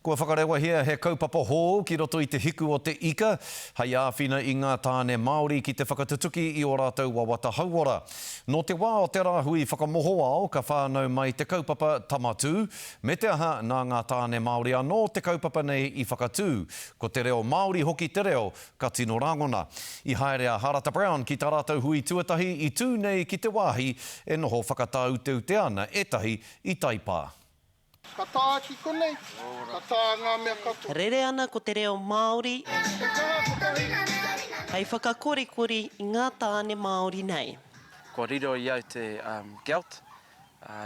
Kua whakarewa hea he kaupapa hō ki roto i te hiku o te ika. Hei āwhina i ngā tāne Māori ki te whakatutuki i o rātou wawata hauora. Nō te wā o te rāhui whakamoho ao ka whānau mai te kaupapa Tamatu, me te aha nā ngā tāne Māori anō te kaupapa nei i whakatū. Ko te reo Māori hoki te reo, ka tino rangona. I haerea Harata Brown ki tā rātou hui tuatahi i tū nei ki te wāhi e noho whakatau te ana etahi i taipā. Ka tā ki konei, ka tā ngā mea katoa. Rere ana ko te reo Māori. Hei whakakorikori i ngā tāne Māori nei. Ko riro i au te gelt.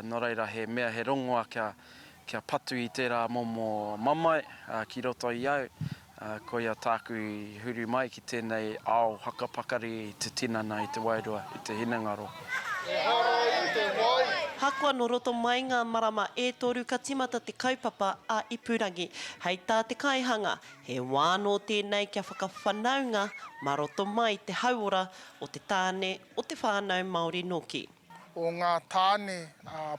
Nō reira he mea he rongoa kia patu i tērā momo mamai ki roto i au. Ko ia tāku i huru mai ki tēnei ao hakapakari te tinana i te wairua, i te hinangaro. E hara i te wai. Hakua no roto mai ngā marama e toru ka timata te kaupapa a Ipurangi. Hei tā te kaihanga, he wāno tēnei kia whakawhanaunga ma roto mai te hauora o te tāne o te whānau Māori Noki. O ngā tāne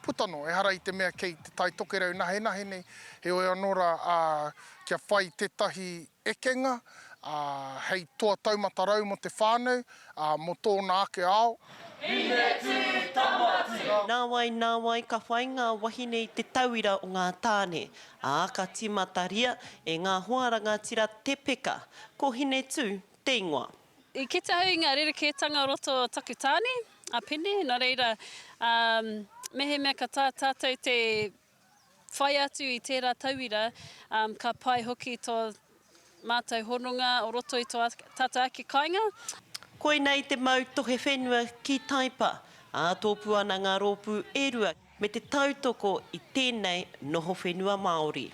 putano, e hara i te mea kei te tai tokerau nahe nei, he oe anora kia whai tētahi ekenga, hei toa taumata rau mo te whānau, mo tōna ake ao. Nā wai, ka whai ngā wahine i te tauira o ngā tāne. Ka timata ria e ngā hoaranga tira te peka. Ko hine tū, te ingoa. I ke te hau ngā rerekētanga roto takutāne, a pene, nā reira, mehe mea ka tātou te whai atu i tērā tauira, ka pai hoki tō mātou hononga o roto i tō tata ake kainga. Koe nei te mau tohe whenua ki taipa, tōpu ana ngā rōpū e rua me te tautoko i tēnei noho whenua Māori.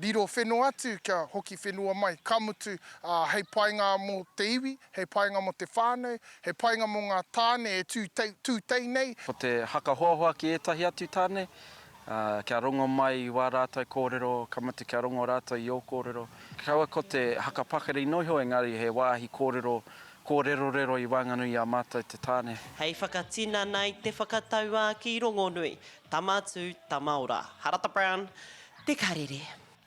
Riro whenua atu kia hoki whenua mai, ka mutu hei painga mo te iwi, hei painga mo te whānau, hei painga mo ngā tāne e tūtei nei. Ko te haka hoahoa ki etahi atu tāne, kia rongo mai i wā rātou kōrero, ka mutu kia rongo rātou i o kōrero. Kaua ko te haka pakari noho, engari he wāhi kōrero i Wanganui a mātou te tāne. Hei whakatina nei te whakatau ki Rongonui, Tamatu, Tamaura. Harata Brown, te karere.